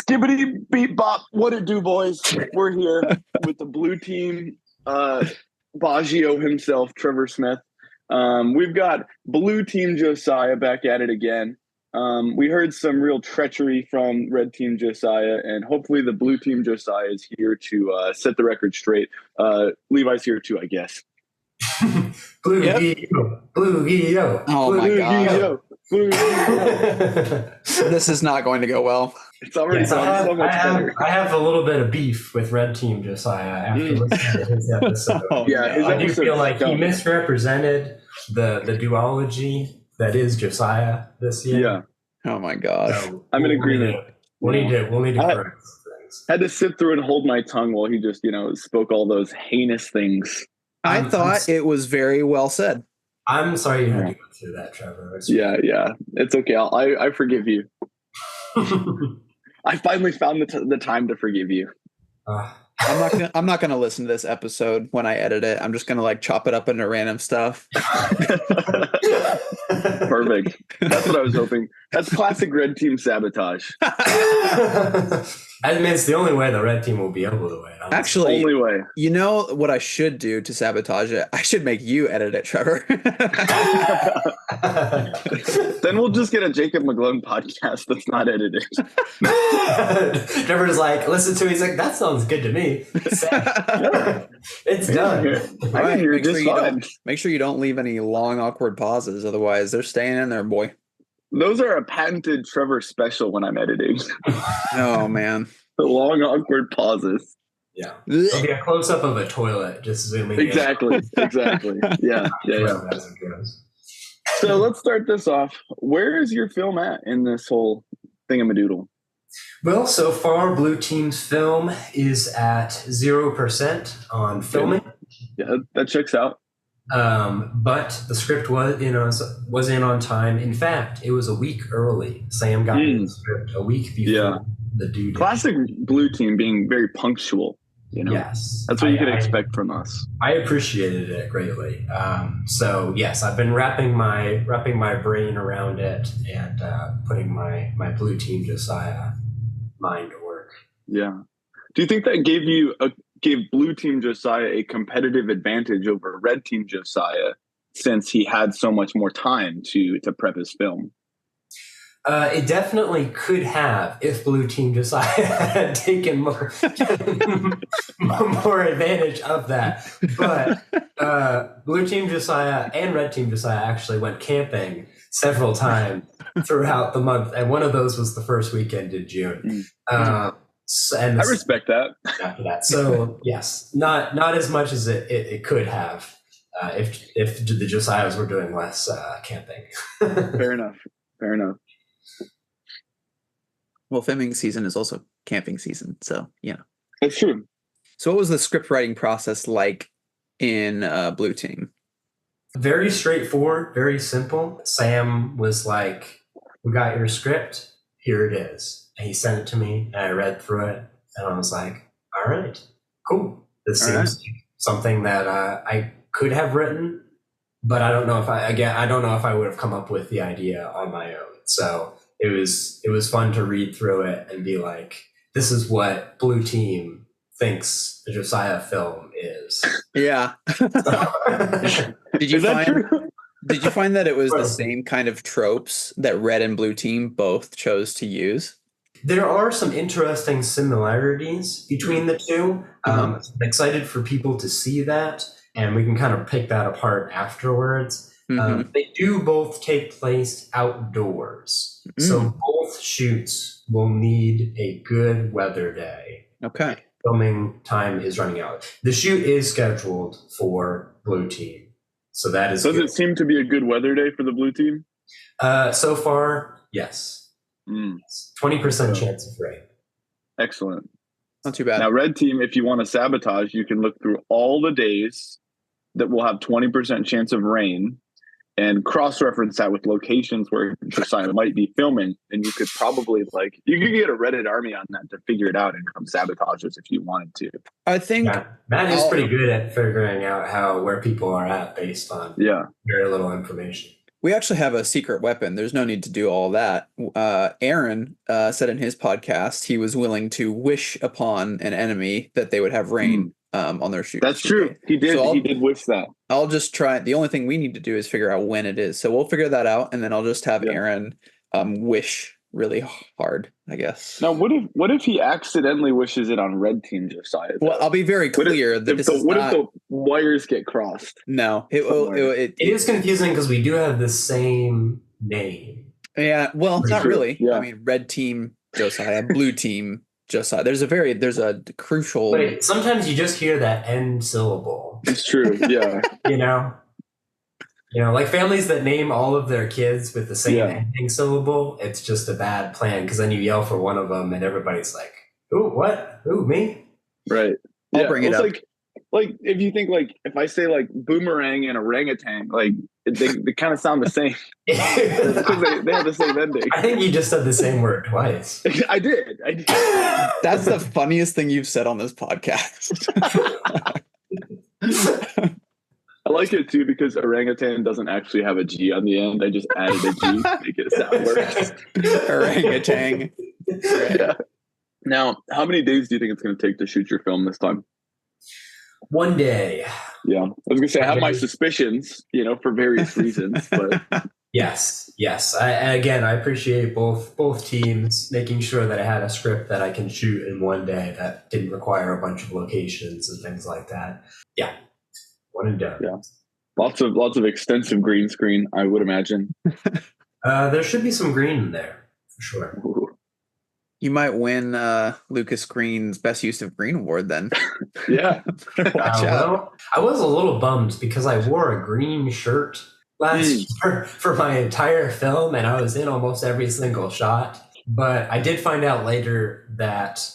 Skibbity beep bop. What it do, boys? We're here with the blue team. Baggio himself, Trevor Smith. We've got blue team Josiah back at it again. We heard some real treachery from red team Josiah, and hopefully the blue team Josiah is here to set the record straight. Levi's here too, I guess. Blue Guido. Oh blue my God. Guido. Blue Guido. This is not going to go well. It's already so much better. I have a little bit of beef with red team Josiah after listening to his episode. I do feel like he misrepresented the duology that is Josiah this year. Yeah. Oh my gosh. So I'm in agreement. We'll need to correct things. Had to sit through and hold my tongue while he just, spoke all those heinous things. I thought it was very well said. I'm sorry you had to go through that, Trevor. Yeah. It's okay. I forgive you. I finally found the time to forgive you. I'm not gonna listen to this episode when I edit it. I'm just gonna chop it up into random stuff. Perfect. That's what I was hoping. That's classic red team sabotage. I mean, it's the only way the red team will be able to win. Actually, only way. You know what I should do to sabotage it? I should make you edit it, Trevor. Then we'll just get a Jacob McGlone podcast that's not edited. Trevor's like, listen to it. He's like, that sounds good to me. It's done. All right, make sure you don't leave any long, awkward pauses. Otherwise, they're staying in there, boy. Those are a patented Trevor special when I'm editing. Oh, man. The long, awkward pauses. Yeah. It'll be a close-up of a toilet, just zooming in. Exactly. Yeah. So let's start this off. Where is your film at in this whole thingamadoodle? Well, so far, Blue Team's film is at 0% on filming. Yeah, that checks out. But the script was in on time. In fact, it was a week early. Sam got the script a week before the due date. Classic Blue Team being very punctual. Yes, that's what you can expect from us. I appreciated it greatly. So yes, I've been wrapping my brain around it and putting my Blue Team Josiah mind to work. Yeah. Do you think that gave Blue Team Josiah a competitive advantage over Red Team Josiah since he had so much more time to prep his film? It definitely could have if Blue Team Josiah had taken more advantage of that. But Blue Team Josiah and Red Team Josiah actually went camping several times throughout the month, and one of those was the first weekend in June. I respect that. After that, so yes, not as much as it could have if the Josiahs were doing less camping. Fair enough. Well, filming season is also camping season, so yeah, that's true. So, what was the script writing process like in Blue Team? Very straightforward, very simple. Sam was like, "We got your script. Here it is." And he sent it to me, and I read through it, and I was like, "All right, cool. This seems like something that I could have written, but I don't know if I would have come up with the idea on my own." So it was fun to read through it and be like, "This is what Blue Team thinks the Josiah film is." Yeah. Did you find that it was the same kind of tropes that Red and Blue Team both chose to use? There are some interesting similarities between the two. I'm excited for people to see that, and we can kind of pick that apart afterwards. They do both take place outdoors. So both shoots will need a good weather day. Okay. Filming time is running out. The shoot is scheduled for Blue Team. So that is Does it seem to be a good weather day for the Blue Team? So far, yes. 20% chance of rain. Excellent. Not too bad. Now, Red Team, if you want to sabotage, you can look through all the days that will have 20% chance of rain and cross-reference that with locations where Josiah might be filming. And you could probably you could get a Reddit army on that to figure it out and come sabotage us if you wanted to. I think Matt is pretty good at figuring out where people are at based on very little information. We actually have a secret weapon. There's no need to do all that. Aaron said in his podcast he was willing to wish upon an enemy that they would have rain on their shoot. That's true. Day. He did. He did wish that. I'll just try. The only thing we need to do is figure out when it is. So we'll figure that out, and then I'll just have Aaron wish really hard, I guess. Now, what if he accidentally wishes it on red team, Josiah? Well, I'll be very clear that this is what if the wires get crossed? No, it is confusing because we do have the same name. Yeah, well, not really. Yeah. I mean, red team Josiah, blue team Josiah. There's a crucial. But sometimes you just hear that end syllable. It's true. Yeah. Like families that name all of their kids with the same ending syllable, it's just a bad plan because then you yell for one of them and everybody's like, "Ooh, what? Ooh, me?" Right. I'll bring it up. Like if you think if I say boomerang and orangutan, they kind of sound the same because they have the same ending. I think you just said the same word twice. I did. That's the funniest thing you've said on this podcast. I like it too because orangutan doesn't actually have a G on the end. I just added a G to make it sound worse. Orangutan. Yeah. Now, how many days do you think it's going to take to shoot your film this time? 1 day. Yeah. I was going to say, I have my suspicions, for various reasons. But Yes. Again, I appreciate both teams making sure that I had a script that I can shoot in 1 day that didn't require a bunch of locations and things like that. Yeah. One and done. Yeah. Lots of extensive green screen, I would imagine. There should be some green in there for sure. Ooh. You might win Lucas Green's Best Use of Green Award then. Yeah. Watch out. Well, I was a little bummed because I wore a green shirt last year for my entire film and I was in almost every single shot. But I did find out later that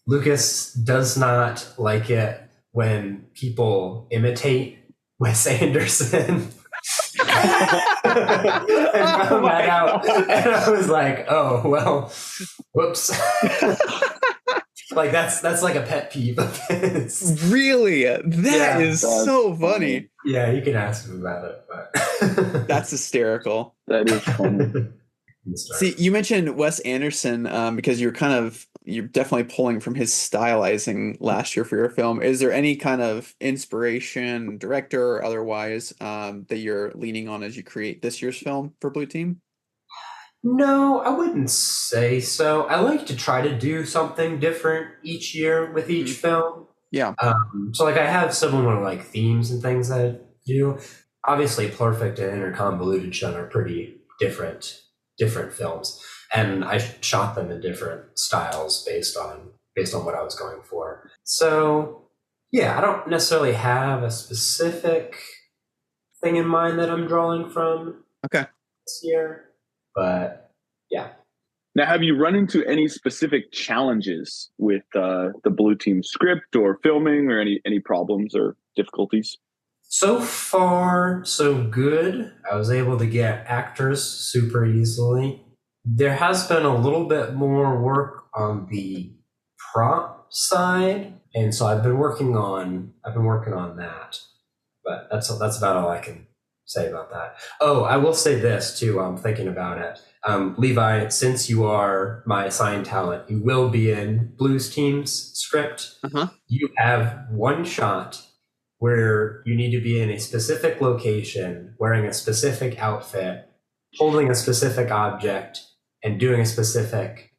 Lucas does not like it when people imitate Wes Anderson. I found that out and I was like, oh well, whoops. That's like a pet peeve of his. Really? That is so funny. Yeah, you can ask him about it, but that's hysterical. That is funny. See, you mentioned Wes Anderson because you're definitely pulling from his stylizing last year for your film. Is there any kind of inspiration, director or otherwise, that you're leaning on as you create this year's film for Blue Team? No, I wouldn't say so. I like to try to do something different each year with each film. Yeah. So I have similar themes and things that I do. Obviously, Perfect and Interconvoluted Shun are pretty different films, and I shot them in different styles based on what I was going for. So yeah, I don't necessarily have a specific thing in mind that I'm drawing from this year, but yeah. Now, have you run into any specific challenges with the Blue Team script or filming, or any problems or difficulties? So far, so good. I was able to get actors super easily. There has been a little bit more work on the prop side, and so I've been working on that. But that's about all I can say about that. Oh, I will say this too. I'm thinking about it. Levi, since you are my assigned talent, you will be in Blues Team's script. You have one shot where you need to be in a specific location, wearing a specific outfit, holding a specific object, and doing a specific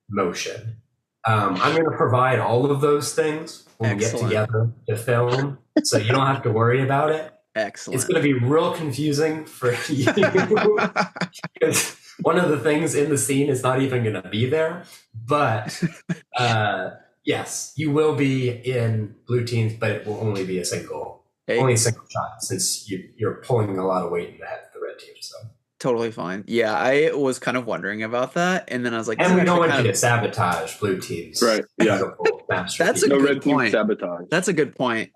motion. I'm going to provide all of those things when we get together to film, so you don't have to worry about it. Excellent. It's going to be real confusing for you because one of the things in the scene is not even going to be there. But yes, you will be in Blue Teams, but it will only be a single shot since you're pulling a lot of weight in the head of the red team. So totally fine. Yeah, I was kind of wondering about that, and then I was like, and we don't want you to sabotage Blue Teams. Right. Yeah. That's a good point. Sabotage. That's a good point.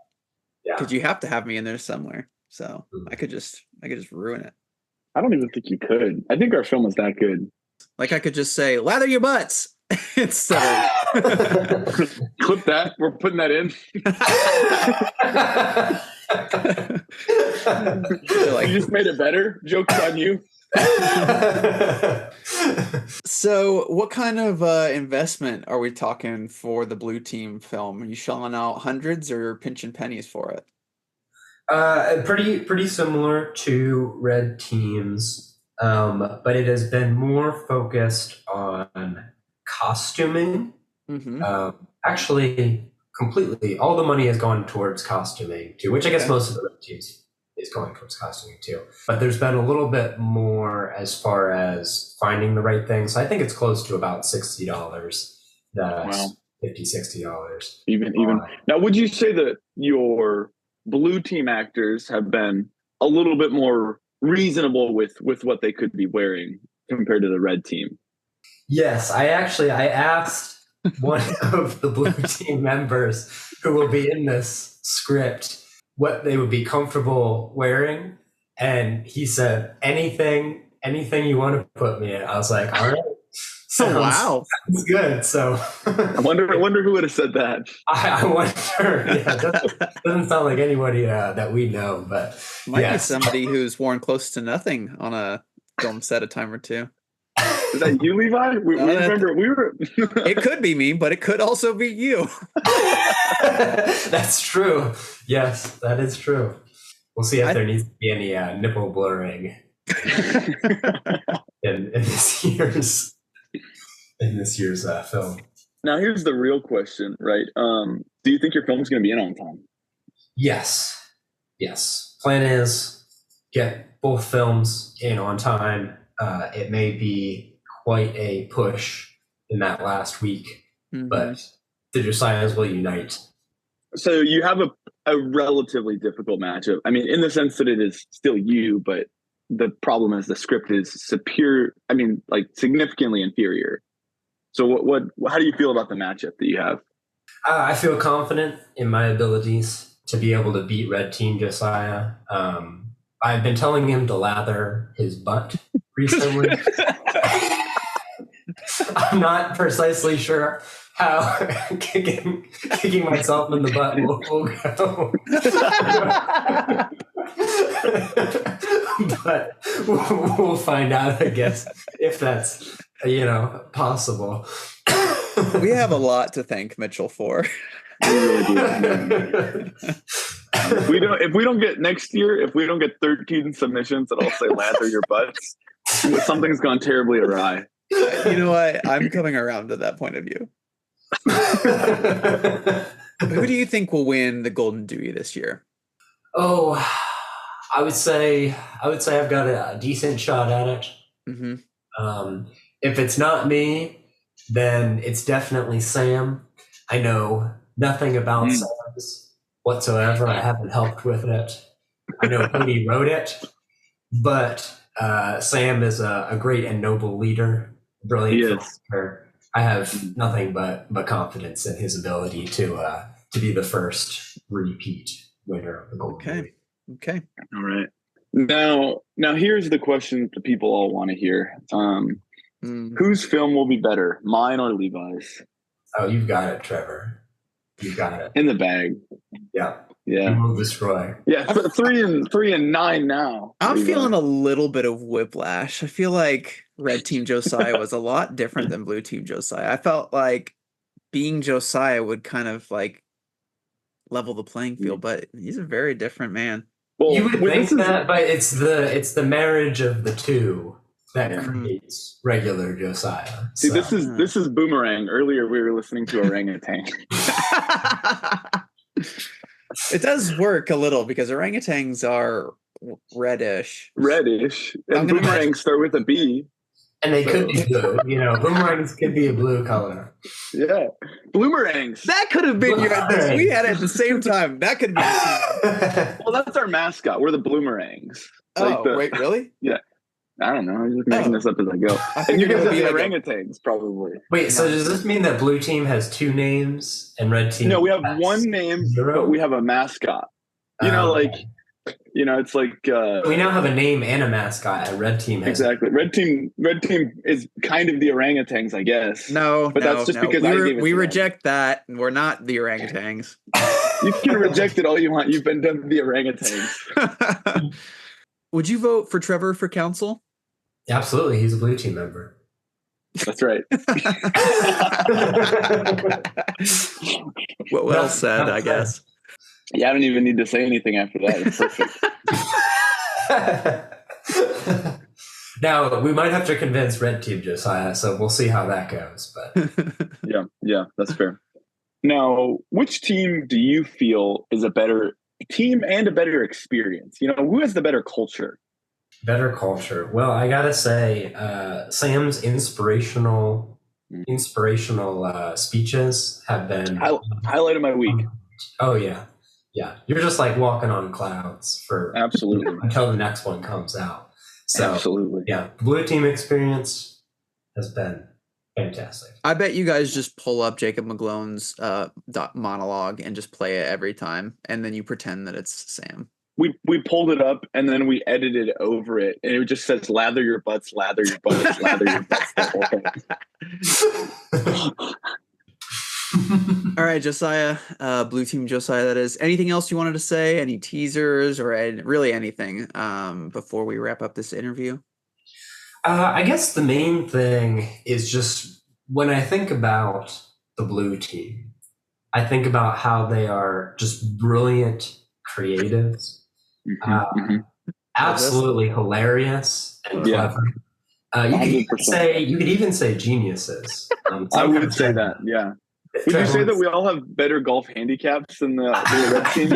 Yeah. Because you have to have me in there somewhere, so I could just ruin it. I don't even think you could. I think our film is that good. Like I could just say, "Lather your butts." Instead of clip that. We're putting that in. Like, you just made it better. Joke's on you. So what kind of investment are we talking for the Blue Team film? Are you shelling out hundreds or pinching pennies for it? Pretty similar to Red Team's, but it has been more focused on costuming. Actually, completely, all the money has gone towards costuming too, which I guess most of the Red Teams is going towards costuming too. But there's been a little bit more as far as finding the right thing. So I think it's close to about $60. That's Wow. $50-$60. Even now, would you say that your Blue Team actors have been a little bit more reasonable with what they could be wearing compared to the Red Team? Yes, I asked one of the Blue Team members who will be in this script what they would be comfortable wearing, and he said anything you want to put me in. I was like, all right. Wow, sounds good. So I wonder who would have said that. I wonder. Yeah, doesn't sound like anybody that we know, but might be somebody who's worn close to nothing on a film set a time or two. Is that you, Levi? We remember we were. It could be me, but it could also be you. That's true. Yes, that is true. We'll see if there needs to be any nipple blurring in this year's film. Now, here's the real question, right? Do you think your film's going to be in on time? Yes. Plan is get both films in on time. It may be quite a push in that last week, but the Josiahs will unite. So you have a relatively difficult matchup. I mean, in the sense that it is still you, but the problem is the script is superior. I mean, like significantly inferior. So how do you feel about the matchup that you have? I feel confident in my abilities to be able to beat Red Team Josiah. I've been telling him to lather his butt recently. I'm not precisely sure how kicking myself in the butt will go. But we'll find out, I guess, if that's possible. We have a lot to thank Mitchell for. We really do. If we don't get next year, if we don't get 13 submissions that all say lather your butts, something's gone terribly awry. You know what? I'm coming around to that point of view. Who do you think will win the Golden Dewey this year? Oh, I would say I've got a decent shot at it. If it's not me, then it's definitely Sam. I know nothing about Sam's whatsoever. I haven't helped with it. I know Cody wrote it, but Sam is a great and noble leader, brilliant filmmaker. I have nothing but confidence in his ability to be the first repeat winner of the Golden Dewey. Okay. All right. Now here's the question that people all want to hear. Whose film will be better, mine or Levi's? Oh, you've got it, Trevor. You've got it. In the bag. Yeah. Yeah. You will destroy. Yeah, 3 and 9 now. I'm feeling a little bit of whiplash. I feel like Red Team Josiah was a lot different than Blue Team Josiah. I felt like being Josiah would kind of like level the playing field, but he's a very different man. Well, you would think that, but it's the marriage of the two that creates regular Josiah. See, this is Boomerang. Earlier we were listening to Orangutan. It does work a little because orangutans are reddish. And boomerangs start with a B. And they could be blue. Boomerangs could be a blue color. Yeah. Bloomerangs. That could have been we had it at the same time. That could be. Well, that's our mascot. We're the Bloomerangs. Wait, really? Yeah. I don't know. I'm just making this up as I go. And you're going to be orangutans, probably. Wait, so does this mean that Blue Team has 2 names and Red Team? No, we have one name, but we have a mascot. It's like We now have a name and a mascot at Red Team. Exactly. Red team is kind of the orangutans, I guess. No, but that's just because we reject that, and we're not the orangutans. You can reject it all you want. You've been done with the orangutans. Would you vote for Trevor for council? Absolutely, he's a Blue Team member. That's right. Well said, I guess. You haven't even need to say anything after that. It's perfect. Now, we might have to convince Red Team, Josiah, so we'll see how that goes. But yeah, that's fair. Now, which team do you feel is a better team and a better experience? Who has the better culture? Better culture. Well, I gotta say, Sam's inspirational speeches have been highlight of my week. Oh yeah. You're just like walking on clouds for absolutely until the next one comes out. So absolutely, yeah. The Blue Team experience has been fantastic. I bet you guys just pull up Jacob McGlone's monologue and just play it every time, and then you pretend that it's Sam. We pulled it up and then we edited over it, and it just says lather your butts, lather your butts, lather your butts. All right, Josiah, Blue Team Josiah, that is. Anything else you wanted to say? Any teasers or really anything before we wrap up this interview? I guess the main thing is just when I think about the Blue Team, I think about how they are just brilliant creatives. Absolutely hilarious and clever. You could even say geniuses. I would say that, yeah. Would you say that we all have better golf handicaps than the Red Team?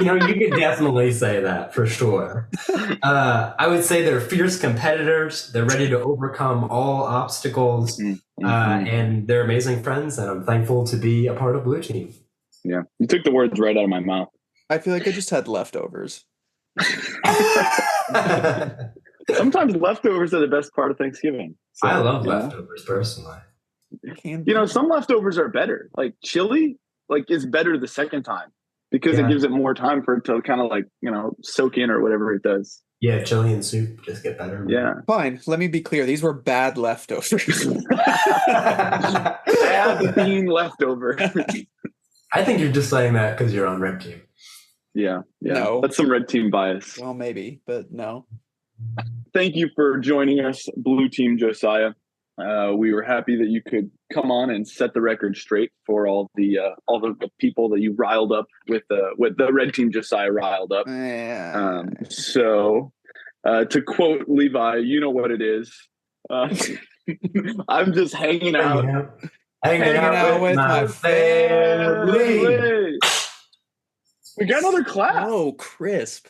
You could definitely say that for sure. I would say they're fierce competitors. They're ready to overcome all obstacles, and they're amazing friends. And I'm thankful to be a part of Blue Team. Yeah, you took the words right out of my mouth. I feel like I just had leftovers. Sometimes leftovers are the best part of Thanksgiving. So, I love leftovers personally. Some leftovers are better. Like chili, is better the second time because it gives it more time for it to kind of soak in or whatever it does. Yeah, chili and soup just get better. Yeah. Fine. Let me be clear. These were bad leftovers. Bad bean leftover. I think you're just saying that because you're on Red Team. Yeah. No. That's some Red Team bias. Well, maybe, but no. Thank you for joining us, Blue Team Josiah. We were happy that you could come on and set the record straight for all the people that you riled up with the Red Team Josiah riled up. So to quote Levi, you know what it is. I'm just hanging out with my family. We got another clap. Oh, crisp.